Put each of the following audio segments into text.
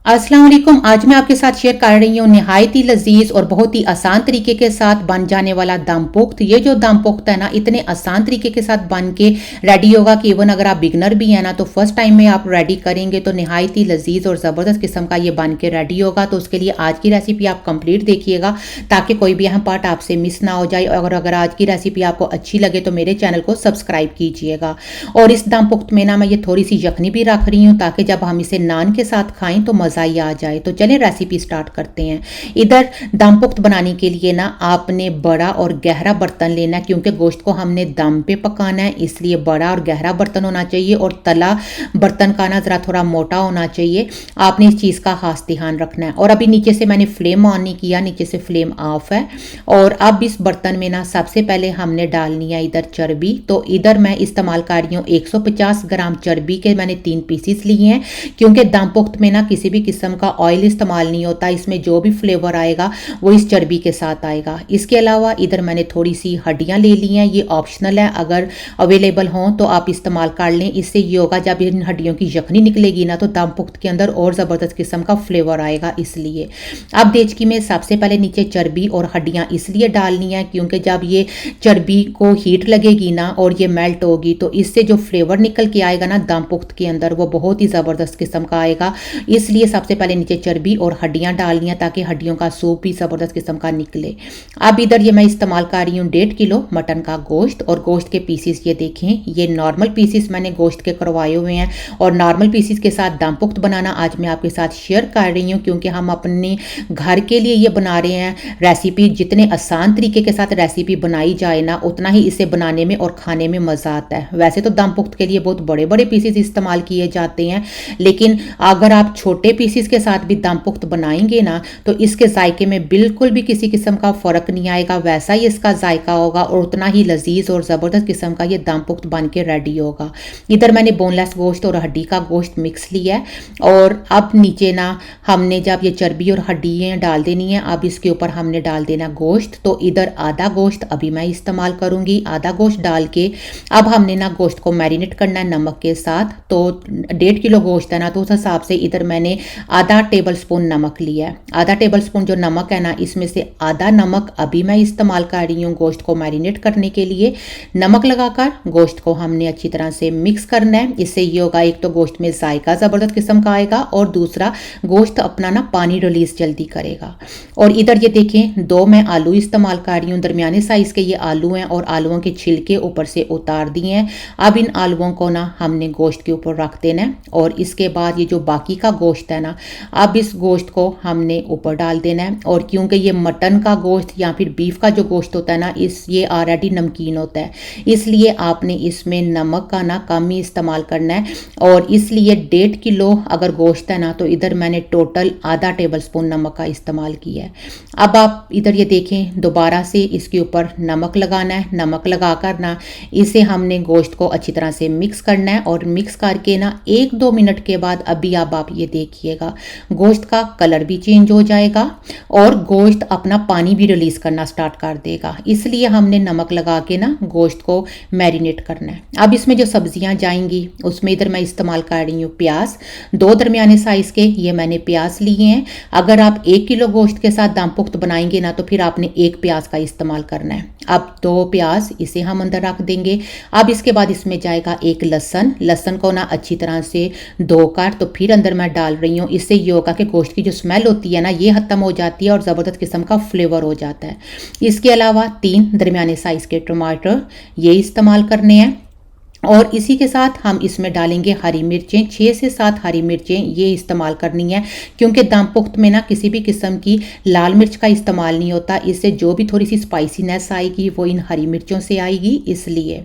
अस्सलाम वालेकुम। आज मैं आपके साथ शेयर कर रही हूँ नहायत ही लजीज और बहुत ही आसान तरीके के साथ बन जाने वाला दम पुख्त। ये जो दम पुख्त है ना, इतने आसान तरीके के साथ बन के रेडी होगा कि इवन अगर आप बिगनर भी हैं ना तो फर्स्ट टाइम में आप रेडी करेंगे तो नहायत ही लजीज और ज़बरदस्त किस्म का ये बन के रेडी होगा। तो उसके लिए आज की रेसिपी आप कंप्लीट देखिएगा ताकि कोई भी अहम पार्ट आपसे मिस ना हो जाए। और अगर आज की रेसिपी आपको अच्छी लगे तो मेरे चैनल को सब्सक्राइब कीजिएगा। और इस दम पुख्त में ना मैं ये थोड़ी सी यखनी भी रख रही हूँ ताकि जब हम इसे नान के साथ खाएं तो मज़ा ही आ जाए। तो चलिए रेसिपी स्टार्ट करते हैं। इधर दम पुख्त बनाने के लिए ना आपने बड़ा और गहरा बर्तन लेना है, क्योंकि गोश्त को हमने दम पे पकाना है, इसलिए बड़ा और गहरा बर्तन होना चाहिए। और तला बर्तन का ना ज़रा थोड़ा मोटा होना चाहिए। आपने इस चीज़ का खास ध्यान रखना है। और अभी नीचे से मैंने फ्लेम ऑन नहीं किया, नीचे से फ्लेम ऑफ है। और अब इस बर्तन में ना सबसे पहले हमने डालनी है इधर चर्बी। तो इधर मैं इस्तेमाल कर रही हूँ 150 ग्राम चर्बी के मैंने 3 पीसीस लिए हैं, क्योंकि दम पुख्त में ना किसी भी किस्म का ऑयल इस्तेमाल नहीं होता। इसमें जो भी फ्लेवर आएगा वो इस चर्बी के साथ आएगा। इसके अलावा इधर मैंने थोड़ी सी हड्डियां ले ली हैं, ये ऑप्शनल है, अगर अवेलेबल हों तो आप इस्तेमाल कर लें। इससे ये होगा जब इन हड्डियों की यखनी निकलेगी ना तो दम पुख्त के अंदर और ज़बरदस्त किस्म का फ्लेवर आएगा। इसलिए अब देचकी में सबसे पहले नीचे चर्बी और हड्डियां इसलिए डालनी है क्योंकि जब ये चर्बी को हीट लगेगी ना और ये मेल्ट होगी तो इससे जो फ्लेवर निकल के आएगा ना दम पुख्त के अंदर वो बहुत ही ज़बरदस्त किस्म का आएगा। इसलिए सबसे पहले नीचे चर्बी और हड्डियां डालनी है ताकि हड्डियों का सूप भी ज़बरदस्त किस्म का निकले। अब इधर ये मैं इस्तेमाल कर रही हूँ 1.5 किलो मटन का गोश्त। और गोश्त के पीसीस ये देखें, ये नॉर्मल पीसीस मैंने गोश्त के करवाए हुए हैं। और नॉर्मल पीसीस के साथ दम पुख्त बनाना आज मैं आपके साथ शेयर कर रही हूँ, क्योंकि हम अपने घर के लिए ये बना रहे हैं रेसिपी। जितने आसान तरीके के साथ रेसिपी बनाई जाए ना उतना ही इसे बनाने में और खाने में मज़ा आता है। वैसे तो दम पुख्त के लिए बहुत बड़े बड़े पीसीस इस्तेमाल किए जाते हैं, लेकिन अगर आप छोटे पीसीस के साथ भी दम पुख्त बनाएंगे ना तो इसके जायके में बिल्कुल भी किसी किस्म का फ़र्क नहीं आएगा। वैसा ही इसका जायका होगा और उतना ही लजीज और ज़बरदस्त किस्म का ये दम पुख्त बन के रेडी होगा। इधर मैंने बोनलेस गोश्त और हड्डी का गोश्त मिक्स लिया है। और अब नीचे ना हमने जब ये चर्बी और हड्डियाँ डाल देनी है, अब इसके ऊपर हमने डाल देना गोश्त। तो इधर आधा गोश्त अभी मैं इस्तेमाल करूँगी। आधा गोश्त डाल के अब हमने ना गोश्त को मैरिनेट करना है नमक के साथ। तो 1.5 किलो गोश्त है ना तो उस हिसाब से इधर मैंने आधा टेबल स्पून नमक लिया है। आधा टेबल स्पून जो नमक है ना इसमें से आधा नमक अभी मैं इस्तेमाल कर रही हूँ गोश्त को मैरिनेट करने के लिए। नमक लगाकर गोश्त को हमने अच्छी तरह से मिक्स करना है। इससे ये होगा, एक तो गोश्त में जायका ज़बरदस्त किस्म का आएगा और दूसरा गोश्त अपना ना पानी रिलीज जल्दी करेगा। और इधर ये देखें 2 मैं आलू इस्तेमाल कर रही हूँ, दरमियाने साइज़ के ये आलू हैं और आलूओं के छिलके ऊपर से उतार दिए हैं। अब इन आलूओं को ना हमने गोश्त के ऊपर रख देना है। और इसके बाद ये जो बाकी का गोश्त है ना अब इस गोश्त को हमने ऊपर डाल देना है। और क्योंकि ये मटन का गोश्त या फिर बीफ का जो गोश्त होता है ना ये ऑलरेडी नमकीन होता है, इसलिए आपने इसमें नमक का ना कम ही इस्तेमाल करना है। और इसलिए 1.5 किलो अगर गोश्त है ना तो इधर मैंने टोटल आधा टेबल स्पून नमक का इस्तेमाल किया है। अब आप इधर ये देखें दोबारा से इसके ऊपर नमक लगाना है। नमक लगाकर ना इसे हमने गोश्त को अच्छी तरह से मिक्स करना है। और मिक्स करके ना 1-2 मिनट के बाद अभी अब आप ये देखिएगा गोश्त का कलर भी चेंज हो जाएगा और गोश्त अपना पानी भी रिलीज करना स्टार्ट कर देगा। इसलिए हमने नमक लगा के ना गोश्त को मैरिनेट करना है। अब इसमें जो सब्जियां जाएंगी उसमें इधर मैं इस्तेमाल कर रही हूँ प्याज। 2 दरमियाने साइज के ये मैंने प्याज लिए हैं। अगर आप 1 किलो गोश्त के साथ दम पुख्त बनाएंगे ना तो फिर आपने 1 प्याज का इस्तेमाल करना है। अब 2 प्याज इसे हम अंदर रख देंगे। अब इसके बाद इसमें जाएगा 1 लहसन। लहसन को ना अच्छी तरह से धोकर तो फिर अंदर मैं डाल रही हूँ। इससे ये होगा कि गोश्त की जो स्मेल होती है ना ये ख़त्म हो जाती है और ज़बरदस्त किस्म का फ्लेवर हो जाता है। इसके अलावा 3 दरमियाने साइज़ के टमाटर ये इस्तेमाल करने हैं। और इसी के साथ हम इसमें डालेंगे हरी मिर्चें, 6 से 7 हरी मिर्चें ये इस्तेमाल करनी है, क्योंकि दम पुख्त में ना किसी भी किस्म की लाल मिर्च का इस्तेमाल नहीं होता। इससे जो भी थोड़ी सी स्पाइसीनेस आएगी वो इन हरी मिर्चों से आएगी इसलिए।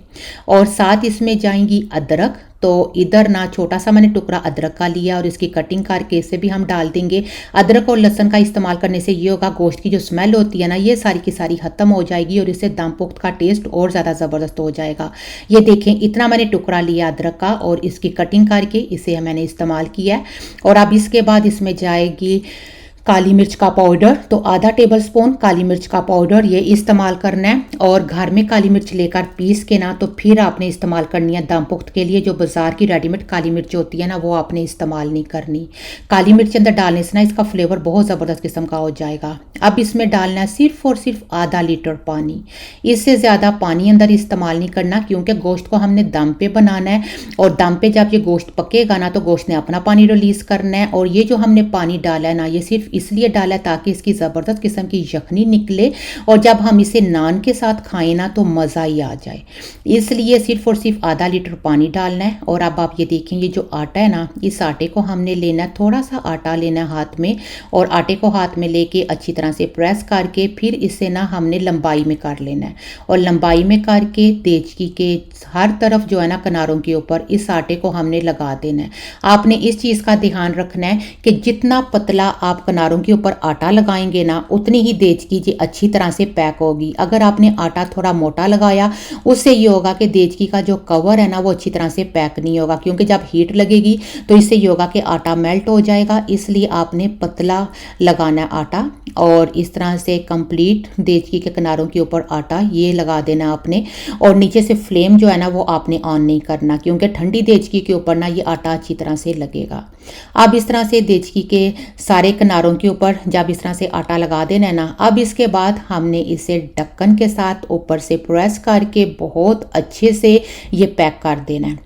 और साथ इसमें जाएंगी अदरक। तो इधर ना छोटा सा मैंने टुकड़ा अदरक का लिया और इसकी कटिंग करके इसे भी हम डाल देंगे। अदरक और लहसुन का इस्तेमाल करने से ये होगा गोश्त की जो स्मेल होती है ना ये सारी की सारी ख़त्म हो जाएगी और इससे दम पुख्त का टेस्ट और ज़्यादा ज़बरदस्त हो जाएगा। ये देखें इतना मैंने टुकड़ा लिया अदरक का और इसकी कटिंग करके इसे मैंने इस्तेमाल किया है। और अब इसके बाद इसमें जाएगी काली मिर्च का पाउडर, तो आधा टेबल स्पून काली मिर्च का पाउडर ये इस्तेमाल करना है। और घर में काली मिर्च लेकर पीस के ना तो फिर आपने इस्तेमाल करनी है दमपुख्त के लिए। जो बाजार की रेडीमेड काली मिर्च होती है ना वो आपने इस्तेमाल नहीं करनी। काली मिर्च अंदर डालने से ना इसका फ्लेवर बहुत ज़बरदस्त किस्म का हो जाएगा। अब इसमें डालना है सिर्फ और सिर्फ आधा लीटर पानी। इससे ज़्यादा पानी अंदर इस्तेमाल नहीं करना, क्योंकि गोश्त को हमने दम पे बनाना है और दम पे जब ये गोश्त पकेगा ना तो गोश्त ने अपना पानी रिलीज़ करना है। और ये जो हमने पानी डाला है ना ये सिर्फ इसलिए डाला है ताकि इसकी ज़बरदस्त किस्म की यखनी निकले और जब हम इसे नान के साथ खाएं ना तो मज़ा ही आ जाए। इसलिए सिर्फ और सिर्फ आधा लीटर पानी डालना है। और अब आप ये देखेंगे जो आटा है ना, इस आटे को हमने लेना है, थोड़ा सा आटा लेना है हाथ में और आटे को हाथ में लेके अच्छी तरह से प्रेस करके फिर इसे ना हमने लंबाई में कर लेना है। और लंबाई में करके देचकी के हर तरफ जो है ना किनारों के ऊपर इस आटे को हमने लगा देना है। आपने इस चीज़ का ध्यान रखना है कि जितना पतला आप किनारों के ऊपर आटा लगाएंगे ना उतनी ही देचकी जी अच्छी तरह से पैक होगी। अगर आपने आटा थोड़ा मोटा लगाया उससे ये होगा कि देचकी का जो कवर है ना वो अच्छी तरह से पैक नहीं होगा, क्योंकि जब हीट लगेगी तो इससे ये होगा कि आटा मेल्ट हो जाएगा। इसलिए आपने पतला लगाना है आटा और इस तरह से कंप्लीट देचकी के किनारों के ऊपर आटा ये लगा देना आपने। और नीचे से फ्लेम जो है ना वो आपने ऑन नहीं करना, क्योंकि ठंडी देचकी के ऊपर ना ये आटा अच्छी तरह से लगेगा। अब इस तरह से देचकी के सारे किनारोों के ऊपर जब इस तरह से आटा लगा देना है ना, अब इसके बाद हमने इसे ढक्कन के साथ ऊपर से प्रेस करके बहुत अच्छे से ये पैक कर देना है।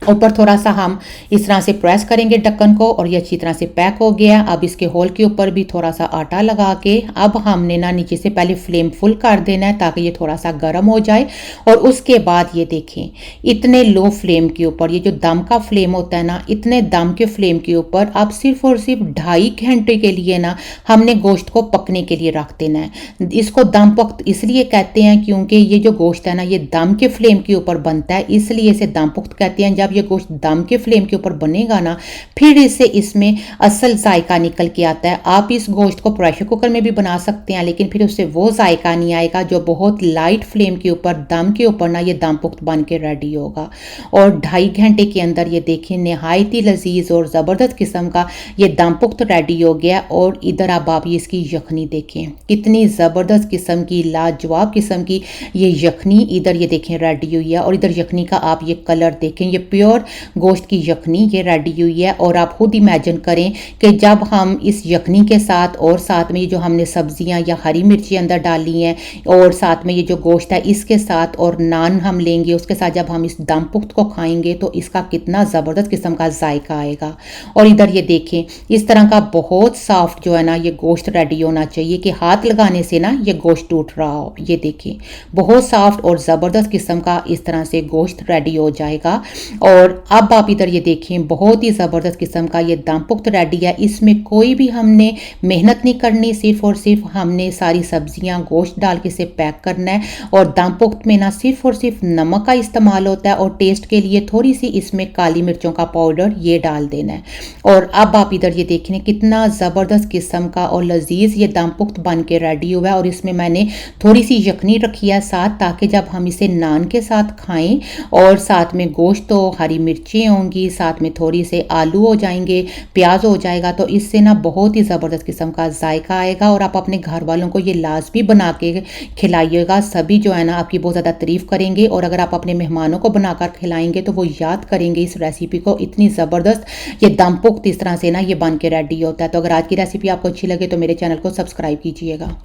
ऊपर थोड़ा सा हम इस तरह से प्रेस करेंगे ढक्कन को और ये अच्छी तरह से पैक हो गया। अब इसके होल के ऊपर भी थोड़ा सा आटा लगा के अब हमने ना नीचे से पहले फ्लेम फुल कर देना है ताकि ये थोड़ा सा गर्म हो जाए। और उसके बाद ये देखें इतने लो फ्लेम के ऊपर, ये जो दम का फ्लेम होता है ना, इतने दम के फ्लेम के ऊपर अब सिर्फ और सिर्फ 2.5 घंटे के लिए ना हमने गोश्त को पकने के लिए रख देना है। इसको दम पुख्त इसलिए कहते हैं क्योंकि ये जो गोश्त है ना ये दम के फ्लेम के ऊपर बनता है, इसलिए इसे दम पुख्त कहते हैं। जब ये गोश्त दम के फ्लेम के ऊपर बनेगा ना फिर इससे इसमें असल जायका निकल के आता है। आप इस गोश्त को प्रेशर कुकर में भी बना सकते हैं, लेकिन फिर उससे वो जायका नहीं आएगा जो बहुत लाइट फ्लेम के ऊपर दम के ऊपर ना ये दम पुख्त बन के रेडी होगा। और 2.5 घंटे के अंदर ये देखें नहायत ही लजीज और ज़बरदस्त किस्म का ये दम पुख्त रेडी हो गया। और इधर आप ये इसकी यखनी देखें कितनी ज़बरदस्त किस्म की लाजवाब किस्म की ये यखनी इधर ये देखें रेडी हुई है। और इधर यखनी का आप ये कलर देखें, ये प्योर गोश्त की यखनी ये रेडी हुई है। और आप खुद इमेजिन करें कि जब हम इस यखनी के साथ और साथ में ये जो हमने सब्जियां या हरी मिर्ची अंदर डाली हैं और साथ में ये जो गोश्त है इसके साथ और नान हम लेंगे उसके साथ जब हम इस दम पुख्त को खाएंगे तो इसका कितना ज़बरदस्त किस्म का जायका आएगा। और इधर ये देखें इस तरह का बहुत सॉफ्ट जो है ना ये गोश्त रेडी होना चाहिए कि हाथ लगाने से ना ये गोश्त टूट रहा हो। ये देखें बहुत सॉफ्ट और ज़बरदस्त किस्म का इस तरह से गोश्त रेडी हो जाएगा। और अब आप इधर ये देखें बहुत ही ज़बरदस्त किस्म का ये दम पुख्त रेडी है। इसमें कोई भी हमने मेहनत नहीं करनी, सिर्फ और सिर्फ हमने सारी सब्जियां गोश्त डाल के इसे पैक करना है। और दम पुख्त में ना सिर्फ और सिर्फ नमक का इस्तेमाल होता है और टेस्ट के लिए थोड़ी सी इसमें काली मिर्चों का पाउडर ये डाल देना है। और अब आप इधर ये देखें कितना ज़बरदस्त किस्म का और लजीज ये दम पुख्त बन के रेडी हुआ है। और इसमें मैंने थोड़ी सी यखनी रखी है साथ, ताकि जब हम इसे नान के साथ खाएं और साथ में गोश्त तो हरी मिर्चें होंगी, साथ में थोड़ी से आलू हो जाएंगे, प्याज हो जाएगा, तो इससे ना बहुत ही ज़बरदस्त किस्म का जायका आएगा। और आप अपने घर वालों को ये लाजमी बना के खिलाइएगा, सभी जो है ना आपकी बहुत ज़्यादा तारीफ़ करेंगे। और अगर आप अपने मेहमानों को बनाकर खिलाएंगे तो वो याद करेंगे इस रेसिपी को। इतनी ज़बरदस्त ये दम पुख्त इस तरह से ना ये बन के रेडी होता है। तो अगर आज की रेसिपी आपको अच्छी लगे तो मेरे चैनल को सब्सक्राइब कीजिएगा।